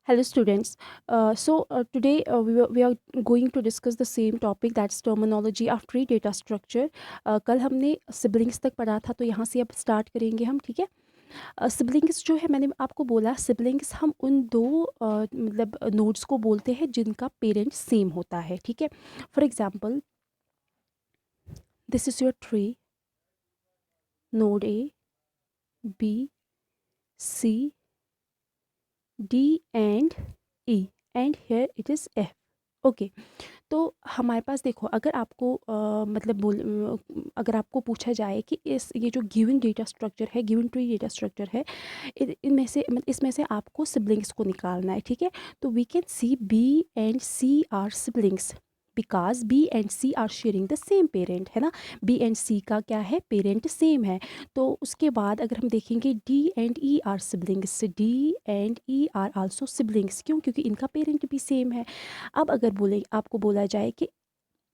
Hello students. Today we are going to discuss the same topic, that's terminology of tree data structure. कल हमने siblings तक पढ़ा था, तो यहाँ से अब start करेंगे हम, ठीक है। सिबलिंग्स जो है, मैंने आपको बोला सिबलिंग्स हम उन दो मतलब नोड्स को बोलते हैं जिनका पेरेंट सेम होता है, ठीक है। For example, this is your tree, node A, B, C, D and E, and here it is F. Okay, तो हमारे पास देखो, अगर आपको अगर आपको पूछा जाए कि ये जो गिवन डेटा स्ट्रक्चर है, गिवन ट्री डेटा स्ट्रक्चर है, इनमें से इसमें से आपको सिबलिंग्स को निकालना है, ठीक है। तो we can see B and C are siblings because B and C are sharing the same parent, है ना। बी एंड सी का क्या है, पेरेंट सेम है। तो उसके बाद अगर हम देखेंगे D and E are siblings, D and E are also siblings, क्यों, क्योंकि इनका पेरेंट भी सेम है। अब अगर बोले, आपको बोला जाए कि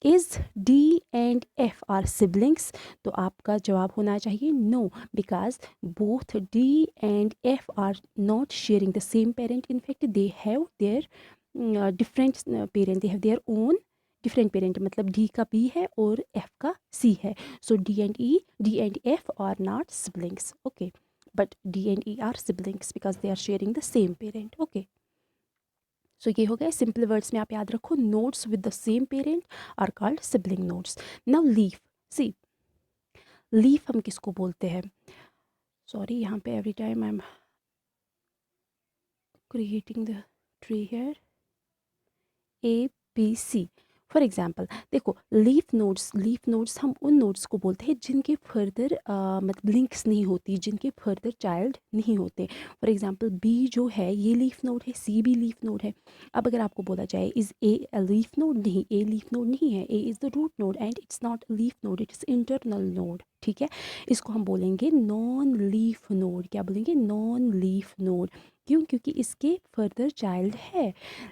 is D and F are siblings, तो आपका जवाब होना चाहिए no, because both D and F are not sharing the same parent. In fact they have their different parent, they have their own different parent. मतलब डी का B है और F का सी है। So D and F are not siblings, okay, but D and E are siblings because they are sharing the same parent, okay. So ये हो गया simple words में, आप याद रखो, nodes with the same parent are called sibling nodes. Now leaf, C, leaf हम किसको बोलते हैं, सॉरी यहाँ पे every time I am creating the tree here, A B C. For example देखो, लीफ नोड्स हम उन नोड्स को बोलते हैं जिनके फर्दर मतलब लिंक्स नहीं होती, जिनके फर्दर चाइल्ड नहीं होते। फॉर एग्जाम्पल बी जो है ये लीफ नोड है, सी भी लीफ नोड है। अब अगर आपको बोला जाए इज़ ए लीफ नोड, नहीं, ए लीफ नोड नहीं है, A is the root node and it's not leaf node, it is internal node, ठीक है। इसको हम बोलेंगे नॉन लीफ नोड। क्या बोलेंगे, नॉन लीफ नोड। क्यों, क्योंकि इसके फर्दर चाइल्ड है।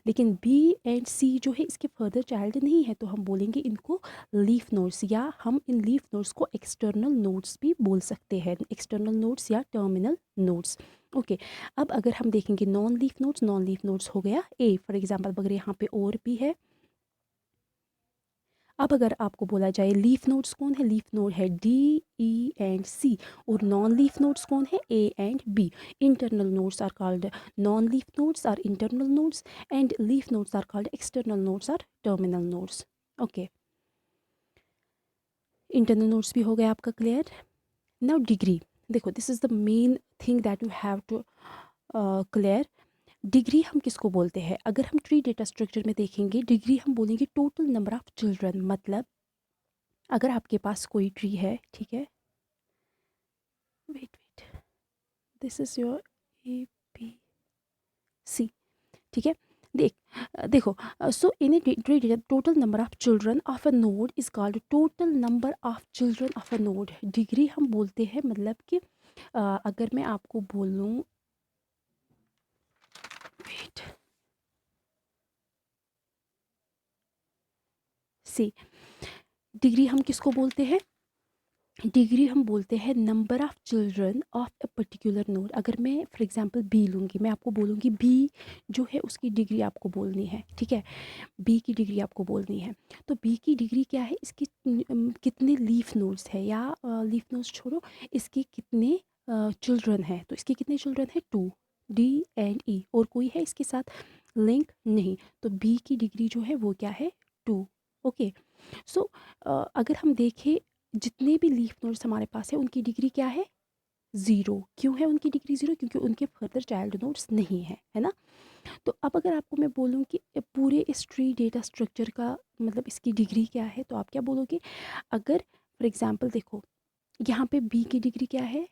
लेकिन बी एंड सी जो है इसके फर्दर चाइल्ड नहीं है, तो हम बोलेंगे इनको लीफ नोड्स, या हम इन लीफ नोड्स को एक्सटर्नल नोड्स भी बोल सकते हैं, एक्सटर्नल नोड्स या टर्मिनल नोड्स, ओके। अब अगर हम देखेंगे नॉन लीफ नोड्स हो गया ए, फॉर एग्जांपल अगर यहाँ पे और भी है। अब अगर आपको बोला जाए लीफ नोड्स कौन है, लीफ नोड है डी, ई एंड सी, और नॉन लीफ नोड्स कौन है, A and B. Internal nodes are called non leaf nodes are internal nodes, and leaf nodes are called external nodes are terminal nodes, okay. Internal nodes भी हो गया आपका clear. Now degree, देखो this is the main thing that you have to clear. Degree हम किसको बोलते हैं, अगर हम ट्री डेटा स्ट्रक्चर में देखेंगे, डिग्री हम बोलेंगे टोटल नंबर ऑफ चिल्ड्रन। मतलब अगर आपके पास कोई ट्री है, ठीक है, wait wait, this is your A B C, ठीक है। देखो, so in a tree data total number of children of a node is called total number of children of a node. Degree हम बोलते हैं, मतलब कि अगर मैं आपको बोलूँ, वेट, सी, डिग्री हम किसको बोलते हैं, डिग्री हम बोलते हैं number of children of a particular node. अगर मैं फॉर एग्जांपल बी लूँगी, मैं आपको बोलूँगी बी जो है उसकी डिग्री आपको बोलनी है, ठीक है, बी की डिग्री आपको बोलनी है। तो बी की डिग्री क्या है, इसकी कितने लीफ नोड्स है, या लीफ नोड्स छोड़ो, इसके कितने चिल्ड्रन है, तो इसके कितने चिल्ड्रन है, टू, डी एंड ई, और कोई है इसके साथ लिंक नहीं, तो बी की डिग्री जो है वो क्या है, टू, ओके। सो अगर हम देखें, जितने भी लीफ नोड्स हमारे पास है उनकी डिग्री क्या है, ज़ीरो। क्यों है उनकी डिग्री ज़ीरो, क्योंकि उनके फर्दर चाइल्ड नोड्स नहीं है ना। तो अब अगर आपको मैं बोलूँ कि पूरे इस ट्री डेटा स्ट्रक्चर का मतलब इसकी डिग्री क्या है, तो आप क्या बोलोगे। अगर फॉर एग्जांपल देखो, यहाँ पे बी की डिग्री क्या है,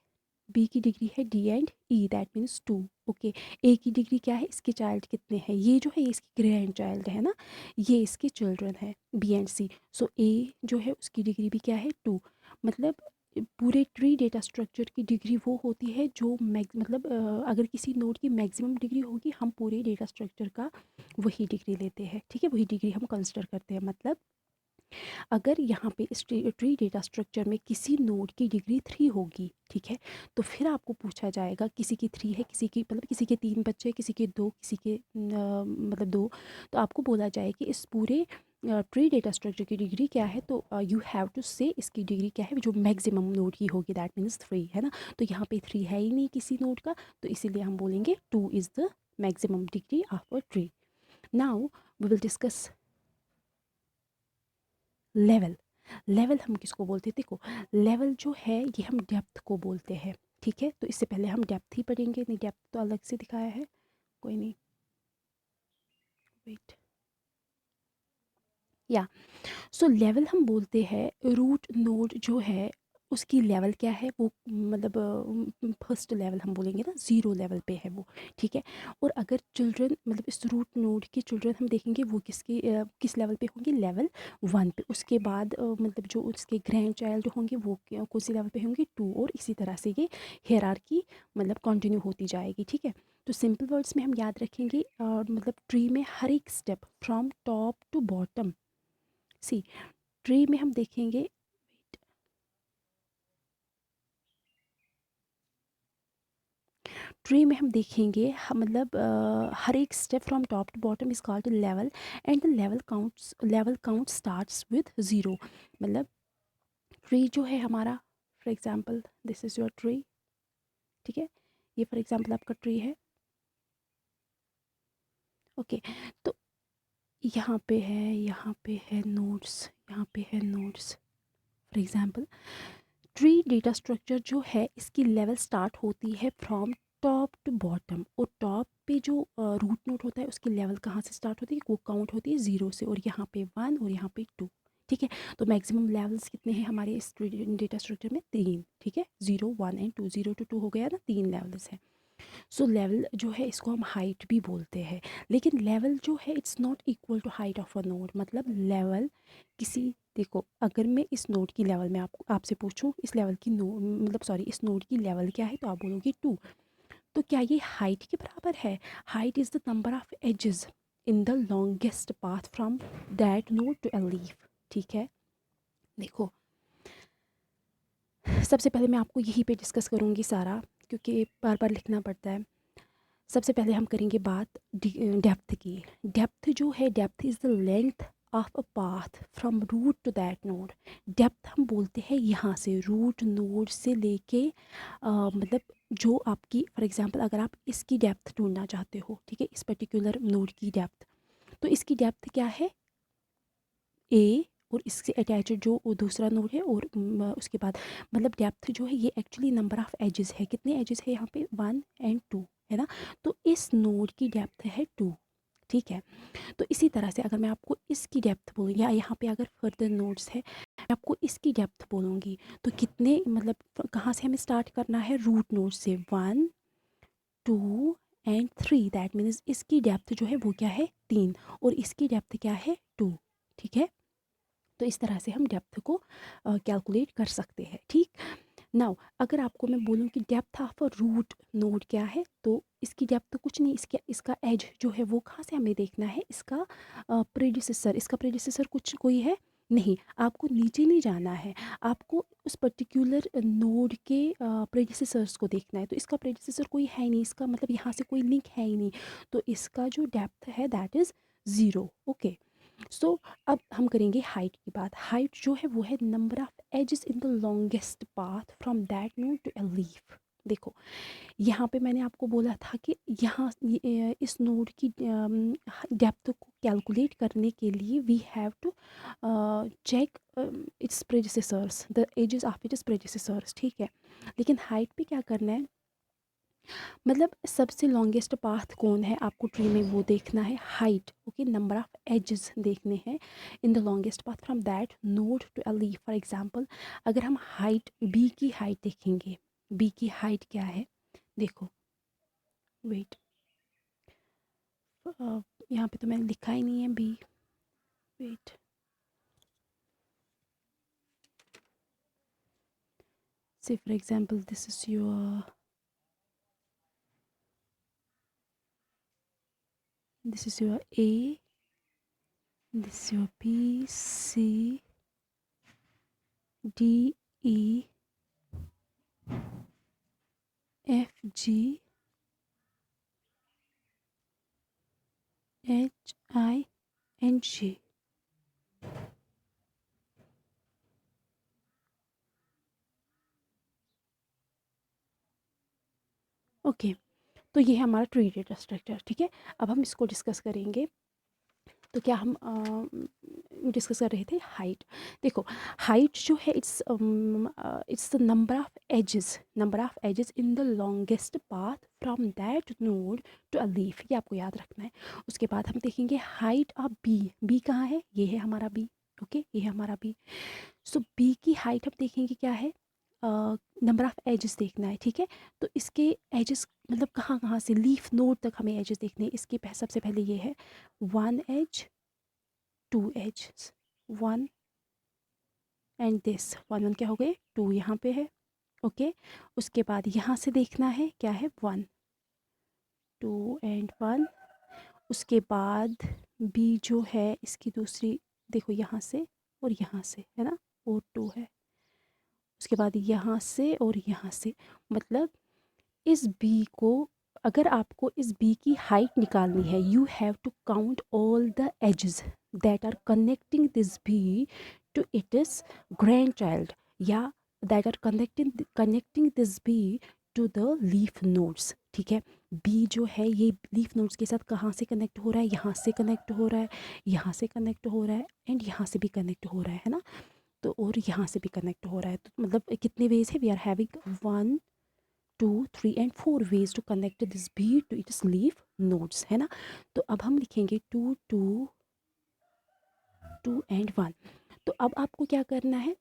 बी की डिग्री है D and E, that means two, okay. A की डिग्री क्या है, इसके चाइल्ड कितने हैं, ये जो है ये इसकी ग्रैंड चाइल्ड है ना, ये इसके चिल्ड्रन है बी एंड सी। सो ए जो है उसकी डिग्री भी क्या है, टू। मतलब पूरे ट्री डेटा स्ट्रक्चर की डिग्री वो होती है जो मतलब अगर किसी नोड की मैक्सिमम डिग्री होगी, हम पूरे डेटा स्ट्रक्चर का वही डिग्री लेते हैं, ठीक है, वही डिग्री हम कंसिडर करते हैं। मतलब अगर यहाँ पे इस ट्री डेटा स्ट्रक्चर में किसी नोड की डिग्री 3 होगी, ठीक है, तो फिर आपको पूछा जाएगा किसी की 3 है, किसी की मतलब किसी के 3 बच्चे, किसी के 2, किसी के मतलब 2, तो आपको बोला जाए कि इस पूरे ट्री डेटा स्ट्रक्चर की डिग्री क्या है, तो यू हैव टू से इसकी डिग्री क्या है जो मैक्सिमम नोड की होगी, दैट मीन्स 3, है ना। तो यहाँ पे 3 है ही नहीं किसी नोड का, तो इसीलिए हम बोलेंगे 2 is the maximum degree of a tree. Now we will discuss level. Level हम किसको बोलते हैं, देखो लेवल जो है ये हम डेप्थ को बोलते हैं, ठीक है। तो इससे पहले हम डेप्थ ही पढ़ेंगे, नहीं डेप्थ तो अलग से दिखाया है, कोई नहीं, वेट, या सो लेवल हम बोलते हैं रूट नोड जो है उसकी लेवल क्या है, वो मतलब फर्स्ट लेवल हम बोलेंगे ना, ज़ीरो लेवल पे है वो, ठीक है। और अगर चिल्ड्रन मतलब इस रूट नोड के चिल्ड्रन हम देखेंगे वो किस लेवल पे होंगे, लेवल 1 पे। उसके बाद मतलब जो उसके ग्रैंड चाइल्ड होंगे वो कौन सी लेवल पे होंगे, 2, और इसी तरह से ये हेयरार्की मतलब कंटिन्यू होती जाएगी, ठीक है। तो सिंपल वर्ड्स में हम याद रखेंगे मतलब ट्री में हर एक step from top to bottom, see tree में हम देखेंगे, ट्री में हम देखेंगे मतलब हर एक step from top to bottom is called level, and the level count starts with zero. मतलब ट्री जो है हमारा, for example this is your tree, ठीक है, ये फॉर एग्जांपल आपका ट्री है, ओके। तो यहाँ पे है नोड्स, यहाँ पे है nodes, for example tree data structure जो है इसकी लेवल स्टार्ट होती है फ्रॉम टॉप टू बॉटम, और टॉप पे जो रूट नोड होता है उसकी लेवल कहाँ से स्टार्ट होती है, वो काउंट होती है 0 से, और यहाँ पे 1 और यहाँ पे 2, ठीक है। तो मैक्सिमम लेवल्स कितने हैं हमारे इस डेटा स्ट्रक्चर में, 3, ठीक है, 0 1 एंड 2, 0 to 2 हो गया ना, 3 लेवल्स हैं। सो लेवल जो है इसको हम हाइट भी बोलते हैं, लेकिन लेवल जो है it's not equal to height of a node. मतलब लेवल किसी, देखो अगर मैं इस नोड की लेवल में आपसे पूछूं इस लेवल की मतलब सॉरी इस नोड की लेवल क्या है, तो आप बोलोगे 2, तो क्या ये हाइट के बराबर है। Height is the number of edges in the longest path from that node to a leaf, ठीक है। देखो सबसे पहले मैं आपको यहीं पे डिस्कस करूँगी सारा, क्योंकि बार बार लिखना पड़ता है। सबसे पहले हम करेंगे बात डेप्थ की। डेप्थ जो है, depth is the length of a path from root to that node. Depth हम बोलते हैं यहाँ से रूट नोड से लेके मतलब जो आपकी फॉर एग्जांपल अगर आप इसकी डेप्थ ढूंढना चाहते हो, ठीक है, इस पर्टिकुलर नोड की डेप्थ, तो इसकी डेप्थ क्या है, ए, और इससे अटैच जो वो दूसरा नोड है, और उसके बाद मतलब डेप्थ जो है ये एक्चुअली नंबर ऑफ एजेस है, कितने एजेस है यहाँ पे 1 एंड 2, है ना। तो इस नोड की डेप्थ है 2, ठीक है। तो इसी तरह से अगर मैं आपको इसकी डेप्थ बोलूँ, या यहाँ पे अगर फर्दर नोड्स है मैं आपको इसकी डेप्थ बोलूँगी, तो कितने मतलब कहाँ से हमें स्टार्ट करना है, रूट नोड से 1 2 एंड 3, दैट मीन्स इसकी डेप्थ जो है वो क्या है 3, और इसकी डेप्थ क्या है 2, ठीक है। तो इस तरह से हम डेप्थ को कैलकुलेट कर सकते हैं, ठीक। नाउ अगर आपको मैं बोलूँ कि depth of a root node क्या है, तो इसकी डेप्थ तो कुछ नहीं, इसका एज जो है वो कहाँ से हमें देखना है, इसका प्रेडिसेसर, इसका प्रेडिसेसर कुछ कोई है नहीं, आपको नीचे नहीं जाना है, आपको उस पर्टिकुलर नोड के प्रेडिसेसर्स को देखना है। तो इसका प्रेडिसेसर कोई है नहीं, इसका मतलब यहाँ से कोई लिंक है ही नहीं, तो इसका जो डेप्थ है दैट इज़ 0, ओके। सो अब हम करेंगे हाइट की बात। हाइट जो है वो है number of edges in the longest path from that node to a leaf. देखो यहाँ पे मैंने आपको बोला था कि यहाँ इस नोड की डेप्थ को कैलकुलेट करने के लिए we have to check its predecessors, the edges of its predecessors, ठीक है। लेकिन हाइट पे क्या करना है, मतलब सबसे लॉन्गेस्ट पाथ कौन है आपको ट्री में वो देखना है, height, okay, number of edges देखने हैं in the longest path from that node to a leaf. For example अगर हम हाइट बी की हाइट देखेंगे, बी की हाइट क्या है, देखो वेट, यहाँ पे तो मैंने लिखा ही नहीं है बी, वेट, से for example this is your, this is your A, this your B C D E F G H I N G. Okay, तो ये है हमारा ट्री डेटा स्ट्रक्चर। ठीक है, अब हम इसको डिस्कस करेंगे। तो क्या हम डिस्कस कर रहे थे हाइट। देखो, हाइट जो है it's the number of edges in the longest path from that node to a leaf. ये आपको याद रखना है। उसके बाद हम देखेंगे हाइट ऑफ बी कहाँ है, ये है हमारा बी। ओके, ये है हमारा बी। सो बी की हाइट हम देखेंगे क्या है, नंबर ऑफ एजेस देखना है। ठीक है, तो इसके एजेस मतलब कहाँ कहाँ से लीफ नोड तक हमें एजेस देखने हैं। इसके सबसे पहले ये है 1 एज 2 एज 1 एंड दिस 1 क्या हो गए 2 यहाँ पे है। ओके, उसके बाद यहाँ से देखना है क्या है 1 2 एंड 1। उसके बाद बी जो है इसकी दूसरी देखो यहाँ से और यहाँ से है ना, और 2 है। उसके बाद यहाँ से और यहाँ से, मतलब इस बी को, अगर आपको इस बी की हाइट निकालनी है, you have to count all the edges that are connecting this B to it is grand child, या that are connecting this B to the leaf nodes. ठीक है, बी जो है ये लीफ नोड्स के साथ कहाँ से कनेक्ट हो रहा है, यहाँ से कनेक्ट हो रहा है, यहाँ से कनेक्ट हो रहा है, एंड यहाँ से भी कनेक्ट हो रहा है ना। तो और यहाँ से भी कनेक्ट हो रहा है। तो मतलब कितने वेज है, we are having 1 2 3 and 4 ways to connect this B to its leaf nodes, है ना। तो अब हम लिखेंगे 2 2 2 एंड 1। तो अब आपको क्या करना है,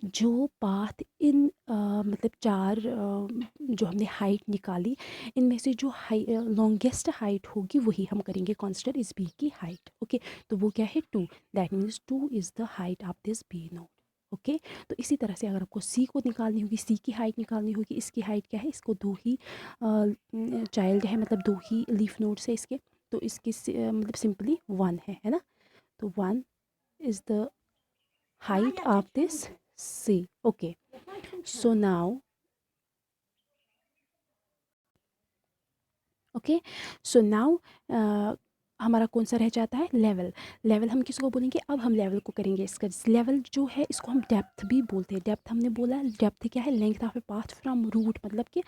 जो पाथ इन मतलब चार जो हमने हाइट निकाली, इनमें से जो लॉन्गेस्ट हाइट होगी वही हम करेंगे कॉन्सिडर इस बी की हाइट। ओके, तो वो क्या है 2, that means 2 is the height of this b node. Okay, तो इसी तरह से अगर आपको सी को निकालनी होगी, सी की हाइट निकालनी होगी, इसकी हाइट क्या है, इसको 2 ही चाइल्ड है, मतलब 2 ही लीफ नोड्स है इसके, तो इसकी मतलब सिंपली 1 है ना। तो 1 is the height of this C. Okay, so now okay, so now हमारा कौन सा रह जाता है, लेवल। लेवल हम किसको बोलेंगे, अब हम लेवल को करेंगे इसका लेवल जो है, इसको हम डेप्थ भी बोलते हैं। डेप्थ हमने बोला, डेप्थ क्या है, length of a path from root, मतलब कि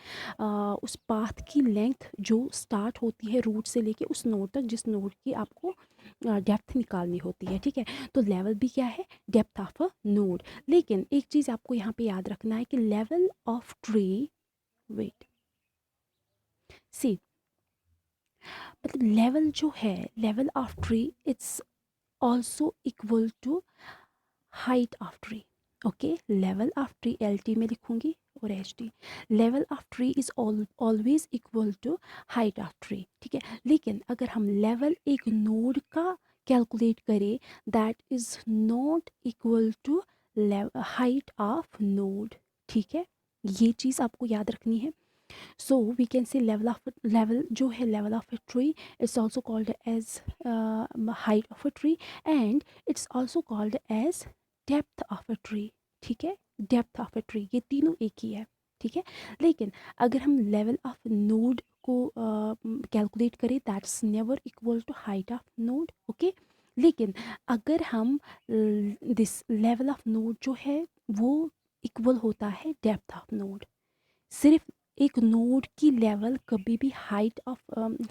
उस पाथ की लेंथ जो स्टार्ट होती है रूट से लेके उस नोड तक, जिस नोड की आपको डेप्थ निकालनी होती है। ठीक है, तो लेवल भी क्या है, डेप्थ ऑफ अ नोड। लेकिन एक चीज़ आपको यहाँ पे याद रखना है कि level of tree, wait c, मतलब लेवल जो है, level of tree it's also equal to height of tree. Okay, level of tree L T में लिखूंगी और H T, level of tree is always equal to height of tree. ठीक है, लेकिन अगर हम लेवल एक नोड का कैलकुलेट करें, that is not equal to height of node. ठीक है, ये चीज़ आपको याद रखनी है। So we can say level जो है, level of a tree, it's also called as height of a tree, and it's also called as depth of a tree। ठीक है, depth of a tree, ये तीनों एक ही है। ठीक है, लेकिन अगर हम level of node को कैलकुलेट करें, that's never equal to height of node. Okay, लेकिन अगर हम दिस लेवल ऑफ नोड जो है वो इक्वल होता है डेप्थ ऑफ नोड। सिर्फ एक नोड की लेवल कभी भी हाइट ऑफ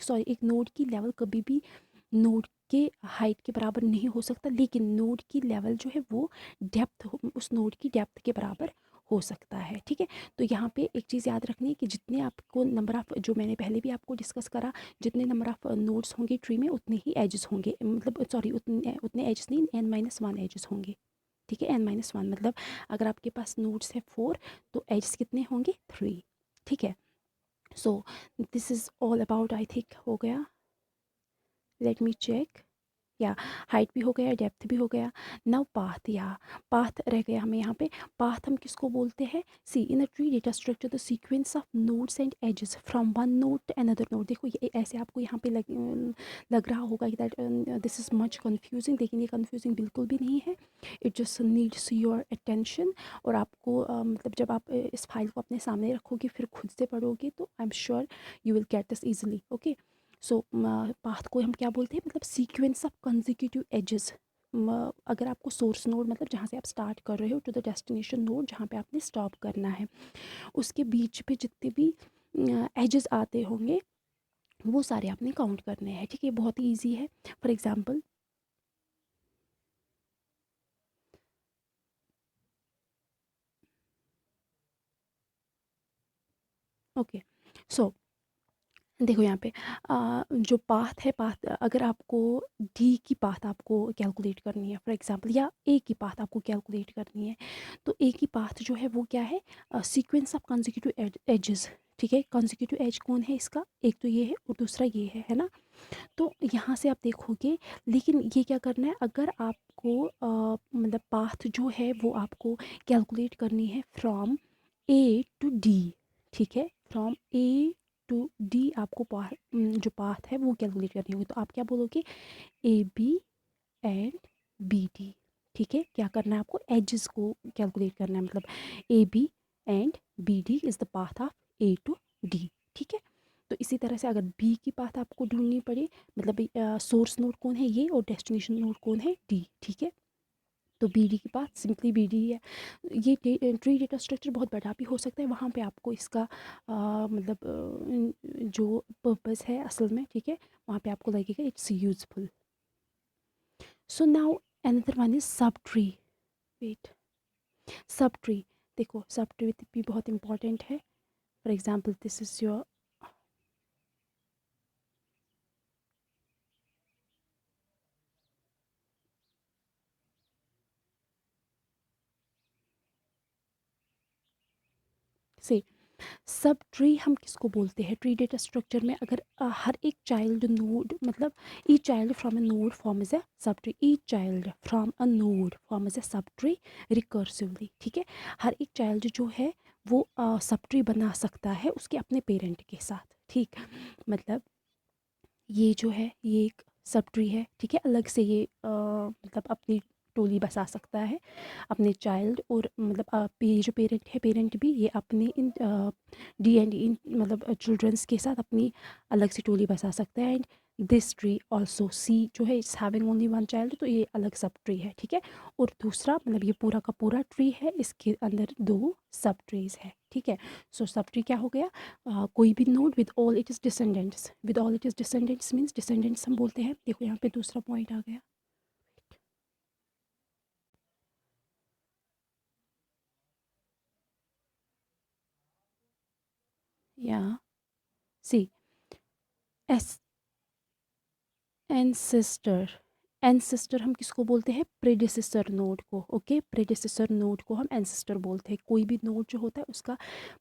सॉरी, एक नोड की लेवल कभी भी नोड के हाइट के बराबर नहीं हो सकता, लेकिन नोड की लेवल जो है वो डेप्थ, उस नोड की डेप्थ के बराबर हो सकता है। ठीक है, तो यहाँ पे एक चीज़ याद रखनी है कि जितने आपको नंबर ऑफ, जो मैंने पहले भी आपको डिस्कस करा, जितने नंबर ऑफ नोड्स होंगे ट्री में उतने ही एजेस होंगे, मतलब सॉरी उतने एजेस नहीं, n-1 एजेस होंगे। ठीक है, n-1 मतलब अगर आपके पास नोड्स है 4 तो एजेस कितने होंगे 3। ठीक है, so this is all about, I think हो गया, लेट मी चेक। या हाइट भी हो गया, डेप्थ भी हो गया। नाउ पाथ, या पाथ रह गया हमें यहाँ पे। पाथ हम किसको बोलते हैं? See in a tree data structure the sequence of nodes and edges from one node to another node. देखो ये ऐसे आपको यहाँ पे लग रहा होगा कि that this is much confusing, लेकिन ये कन्फ्यूजिंग बिल्कुल भी नहीं है। It just needs your attention. और आपको मतलब जब आप इस फाइल को अपने सामने रखोगे फिर खुद से पढ़ोगे तो I am sure you will get this easily. Okay, so path को हम क्या बोलते हैं? मतलब सीक्वेंस ऑफ कंसेक्यूटिव एजेस। अगर आपको सोर्स नोड मतलब जहाँ से आप स्टार्ट कर रहे हो टू द डेस्टिनेशन नोड जहाँ पे आपने स्टॉप करना है, उसके बीच पे जितने भी एजेस आते होंगे वो सारे आपने काउंट करने हैं। ठीक है, बहुत ही ईजी है। फॉर एग्जाम्पल ओके, सो देखो यहाँ पे जो पाथ है, पाथ अगर आपको डी की पाथ आपको कैलकुलेट करनी है फॉर एग्जांपल, या ए की पाथ आपको कैलकुलेट करनी है, तो ए की पाथ जो है वो क्या है? Sequence of consecutive edges. ठीक है, कंसेक्यूटिव एज कौन है इसका? एक तो ये है और दूसरा ये है ना। तो यहाँ से आप देखोगे, लेकिन ये क्या करना है? अगर आपको मतलब पाथ जो है वो आपको कैलकुलेट करनी है फ्रॉम ए टू डी। ठीक है, फ्रॉम ए टू डी आपको जो पाथ है वो कैलकुलेट करनी होगी। तो आप क्या बोलोगे? A B and B D. ठीक है, क्या करना है आपको? एजेस को कैलकुलेट करना है, मतलब A B and B D is the path of A to D. ठीक है, तो इसी तरह से अगर बी की पाथ आपको ढूंढनी पड़े, मतलब सोर्स नोड कौन है? ये, और डेस्टिनेशन नोड कौन है? डी। ठीक है, तो बी डी की पाथ सिंपली बी डी है। ये ट्री डेटा स्ट्रक्चर बहुत बड़ा भी हो सकता है, वहाँ पे आपको इसका मतलब जो पर्पस है असल में, ठीक है, वहाँ पे आपको लगेगा it's useful. So now another one is subtree. Wait, subtree, देखो सब ट्री भी बहुत इंपॉर्टेंट है। For example this is your, say sub tree हम किसको बोलते हैं? ट्री डेटा स्ट्रक्चर में अगर हर एक चाइल्ड नोड, मतलब each child from a node form as a subtree, each child from a node form as a subtree recursively. ठीक है, हर एक चाइल्ड जो है वो सब ट्री बना सकता है उसके अपने पेरेंट के साथ। ठीक, मतलब ये जो है ये एक सब ट्री है। ठीक है, अलग से ये मतलब अपनी टोली बसा सकता है अपने चाइल्ड, और मतलब ये जो पेरेंट है, पेरेंट भी ये अपने इन डी एंड इन मतलब चिल्ड्रंस के साथ अपनी अलग से टोली बसा सकता है। एंड दिस ट्री ऑल्सो, सी जो है it's having only one child, तो ये अलग सब ट्री है। ठीक है, और दूसरा मतलब ये पूरा का पूरा ट्री है, इसके अंदर दो सब ट्रीज है। ठीक है, सो सब ट्री क्या हो गया? कोई भी node with all it is descendants. With all it is descendants means descendants हम बोलते हैं। देखो यहाँ पे दूसरा पॉइंट आ गया। या सी एस एनसिस्टर, एनसिस्टर हम किसको बोलते हैं? प्रेडिसेसर नोड को। ओके, प्रेडिसेसर नोड को हम एनसिस्टर बोलते हैं। कोई भी नोड जो होता है उसका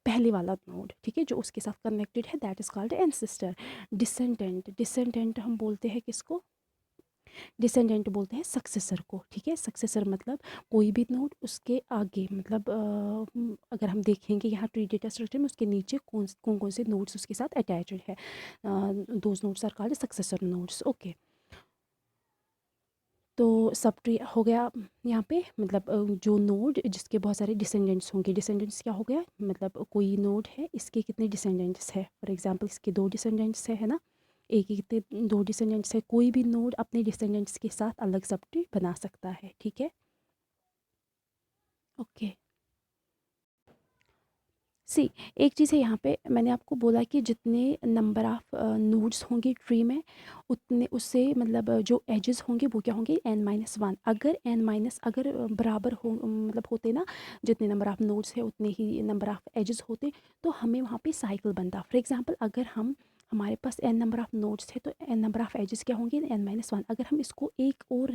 पहले वाला नोड, ठीक है, जो उसके साथ कनेक्टेड है, that is called ancestor. Descendant, descendant हम बोलते हैं किसको? डिसेंडेंट बोलते हैं सक्सेसर को। ठीक है, सक्सेसर मतलब कोई भी नोड उसके आगे, मतलब अगर हम देखेंगे यहाँ ट्री डेटा स्ट्रक्चर में उसके नीचे कौन कौन से नोड्स उसके साथ अटैच्ड है, those nodes are called successor nodes. Okay, तो सब ट्री हो गया यहाँ पे, मतलब जो नोड जिसके बहुत सारे डिसेंडेंट्स होंगे। डिसेंडेंट्स क्या हो गया? मतलब कोई नोड है, इसके कितने डिसेंडेंट्स है? फॉर एग्जांपल इसके दो डिसेंडेंट्स है ना, एक ही कितने, दो डिसेंडेंट्स है। कोई भी नोड अपने डिसेंडेंट्स के साथ अलग सब ट्री बना सकता है। ठीक है, ओके। सी एक चीज़ है यहाँ पे, मैंने आपको बोला कि जितने नंबर ऑफ़ नोड्स होंगे ट्री में, उतने उससे मतलब जो एजेस होंगे वो क्या होंगे? n-1। अगर अगर बराबर हो, मतलब होते ना, जितने नंबर ऑफ़ नोड्स है उतने ही नंबर ऑफ़ एजेस होते, तो हमें वहाँ पे साइकिल बनता। फॉर एग्जांपल अगर हमारे पास n नंबर ऑफ़ नोड्स थे तो n नंबर ऑफ़ एजेस क्या होंगे? n-1। अगर हम इसको एक और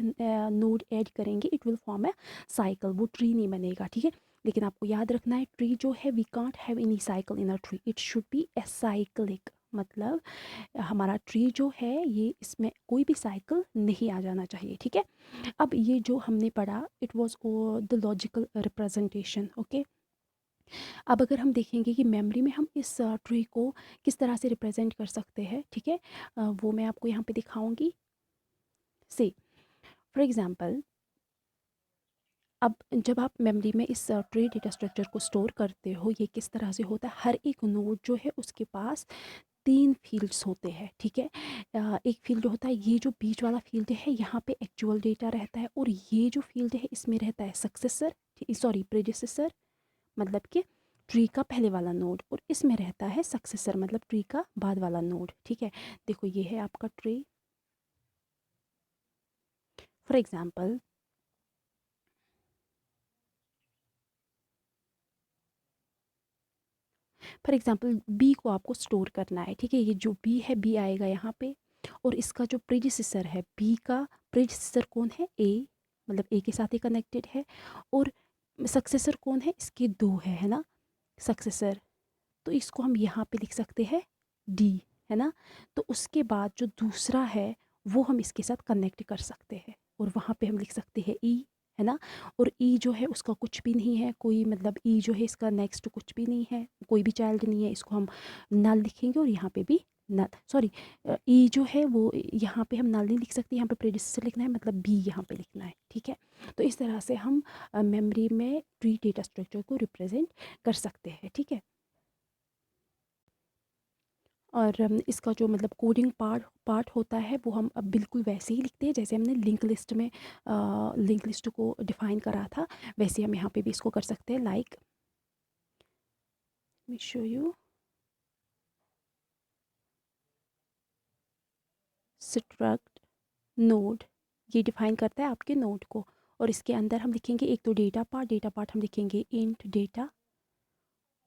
नोड ऐड करेंगे it will form A cycle, वो ट्री नहीं बनेगा। ठीक है, लेकिन आपको याद रखना है ट्री जो है we can't have any cycle in a tree, it should be acyclic. मतलब हमारा ट्री जो है ये इसमें कोई भी साइकिल नहीं आ जाना चाहिए, ठीक है। अब ये जो हमने पढ़ा it was the logical representation, okay. अब अगर हम देखेंगे कि मेमोरी में हम इस ट्री को किस तरह से रिप्रेजेंट कर सकते हैं, ठीक है, वो मैं आपको यहाँ पे दिखाऊंगी। से फॉर एग्जांपल, अब जब आप मेमोरी में इस ट्री डेटा स्ट्रक्चर को स्टोर करते हो, ये किस तरह से होता है, हर एक नोड जो है उसके पास 3 फ़ील्ड्स होते हैं, ठीक है। एक फ़ील्ड होता है, ये जो बीच वाला फ़ील्ड है यहाँ पे एक्चुअल डेटा रहता है, और ये जो फ़ील्ड है इसमें रहता है सक्सेसर, सॉरी प्रेडिसेसर, मतलब कि ट्री का पहले वाला नोड, और इसमें रहता है सक्सेसर मतलब ट्री का बाद वाला नोड, ठीक है। देखो ये है आपका ट्री। फॉर एग्जांपल, बी को आपको स्टोर करना है, ठीक है। ये जो बी है, बी आएगा यहाँ पे, और इसका जो प्रेडिसेसर है, बी का प्रेडिसेसर कौन है, ए, मतलब ए के साथ ही कनेक्टेड है, और सक्सेसर कौन है, इसके दो है ना सक्सेसर, तो इसको हम यहाँ पे लिख सकते हैं डी, है ना। तो उसके बाद जो दूसरा है वो हम इसके साथ कनेक्ट कर सकते हैं, और वहाँ पे हम लिख सकते हैं ई, है ना। और ई जो है उसका कुछ भी नहीं है, कोई मतलब ई जो है इसका नेक्स्ट कुछ भी नहीं है, कोई भी चाइल्ड नहीं है, इसको हम नल लिखेंगे, और यहाँ पे भी नल, सॉरी ई जो है वो यहाँ पे हम नल नहीं लिख सकते, यहाँ पे प्रेडिसेसर लिखना है, मतलब बी यहाँ पे लिखना है, ठीक है। तो इस तरह से हम मेमोरी में ट्री डेटा स्ट्रक्चर को रिप्रेजेंट कर सकते हैं, ठीक है। और इसका जो मतलब कोडिंग पार्ट पार्ट होता है वो हम अब बिल्कुल वैसे ही लिखते हैं जैसे हमने लिंक लिस्ट में लिंक लिस्ट को डिफ़ाइन करा था, वैसे हम यहाँ पे भी इसको कर सकते हैं। Like me show you struct node, ये डिफ़ाइन करता है आपके नोड को, और इसके अंदर हम लिखेंगे एक तो डेटा पार्ट हम लिखेंगे इंट डेटा,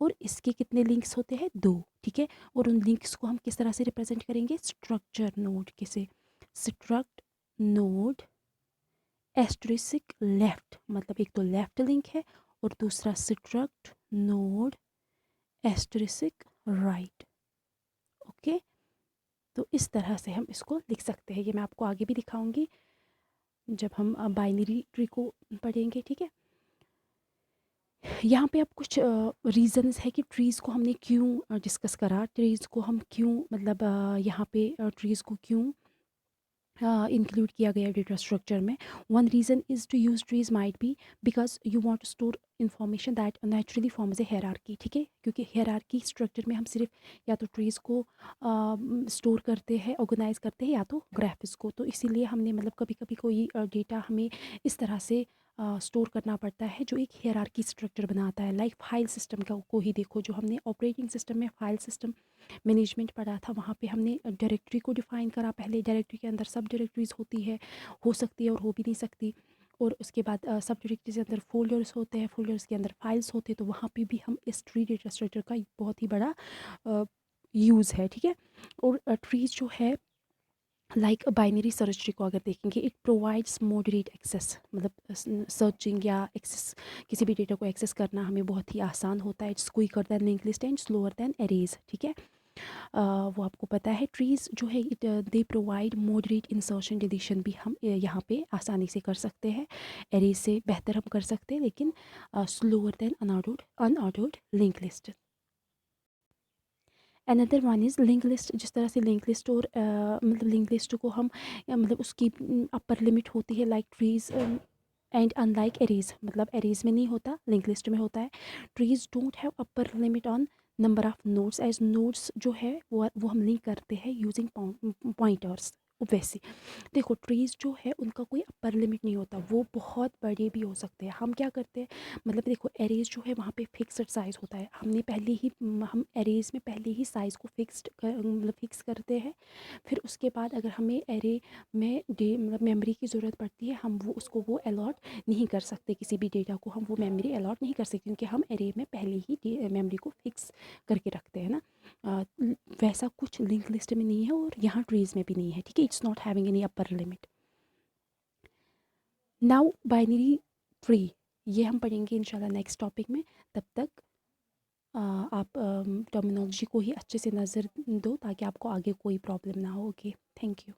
और इसके कितने लिंक्स होते हैं, दो, ठीक है। और उन लिंक्स को हम किस तरह से रिप्रेजेंट करेंगे, स्ट्रक्चर नोड के से, स्ट्रक्ट नोड एस्ट्रिसिक लेफ्ट, मतलब एक तो लेफ्ट लिंक है, और दूसरा स्ट्रक्ट नोड एस्ट्रिसिक राइट, ओके। तो इस तरह से हम इसको लिख सकते हैं, ये मैं आपको आगे भी दिखाऊंगी जब हम बाइनरी ट्री को पढ़ेंगे, ठीक है। यहाँ पे अब कुछ रीजंस है कि ट्रीज़ को हमने क्यों डिस्कस करा, ट्रीज़ को हम क्यों मतलब यहाँ पे ट्रीज़ को क्यों इंक्लूड किया गया डेटा स्ट्रक्चर में। One reason is to use trees might be because you want to store information that naturally forms a hierarchy, ठीक है, क्योंकि हेरारकी स्ट्रक्चर में हम सिर्फ या तो ट्रीज़ को स्टोर करते हैं, ऑर्गेनाइज करते हैं, या तो ग्राफ्स को, तो इसीलिए हमने मतलब कभी कभी कोई डेटा हमें इस तरह से स्टोर करना पड़ता है जो एक हेरारकी स्ट्रक्चर बनाता है। लाइक फाइल सिस्टम का को ही देखो, जो हमने ऑपरेटिंग सिस्टम में फाइल सिस्टम मैनेजमेंट पढ़ा था, वहाँ पे हमने डायरेक्टरी को डिफ़ाइन करा, पहले डायरेक्टरी के अंदर सब डायरेक्टरीज होती है, हो सकती है और हो भी नहीं सकती, और उसके बाद सब डायरेक्टरी के अंदर फोल्डर्स होते हैं, फोल्डर्स के अंदर फाइल्स होते हैं, तो वहाँ पे भी हम इस ट्री डेटा स्ट्रक्चर का एक बहुत ही बड़ा यूज़ है, ठीक है। और ट्रीज जो है लाइक बाइनरी सर्च ट्री को अगर देखेंगे, इट प्रोवाइड्स मॉडरेट एक्सेस, मतलब सर्चिंग या एक्सेस किसी भी डेटा को एक्सेस करना हमें बहुत ही आसान होता है। It's quicker than link list and slower than arrays, ठीक है। वो आपको पता है ट्रीज़ जो है it they provide moderate insertion deletion भी हम यहाँ पे आसानी से कर सकते हैं, एरेज से बेहतर हम कर सकते हैं, लेकिन slower then unordered link list. Another one is link list, जिस तरह से लिंक लिस्ट और मतलब लिंक लिस्ट को हम मतलब उसकी अपर लिमिट होती है like trees and unlike arrays, मतलब एरेज में नहीं होता, लिंक लिस्ट में होता है। Trees don't have upper limit on number of nodes, as nodes जो है वो हम लिंक करते हैं यूजिंग पॉइंटर्स, वैसे देखो ट्रीज़ जो है उनका कोई अपर लिमिट नहीं होता, वो बहुत बड़े भी हो सकते हैं। हम क्या करते हैं, मतलब देखो एरेज जो है वहाँ पे फिक्स्ड साइज़ होता है, हमने पहले ही हम एरेज में पहले ही साइज़ को मतलब फिक्स करते हैं, फिर उसके बाद अगर हमें एरे में मतलब मेमोरी की ज़रूरत पड़ती है, हम वो अलॉट नहीं कर सकते, किसी भी डेटा को हम वो मेमोरी अलॉट नहीं कर सकते, क्योंकि हम एरे में पहले ही मेमोरी को फिक्स करके रखते हैं ना। वैसा कुछ लिंक लिस्ट में नहीं है, और यहाँ ट्रीज़ में भी नहीं है, ठीक है। It's not having any upper limit. Now binary tree, ये हम पढ़ेंगे इंशाल्लाह नेक्स्ट टॉपिक में। तब तक आप टर्मिनोलॉजी को ही अच्छे से नज़र दो ताकि आपको आगे कोई प्रॉब्लम ना हो। Okay, thank you.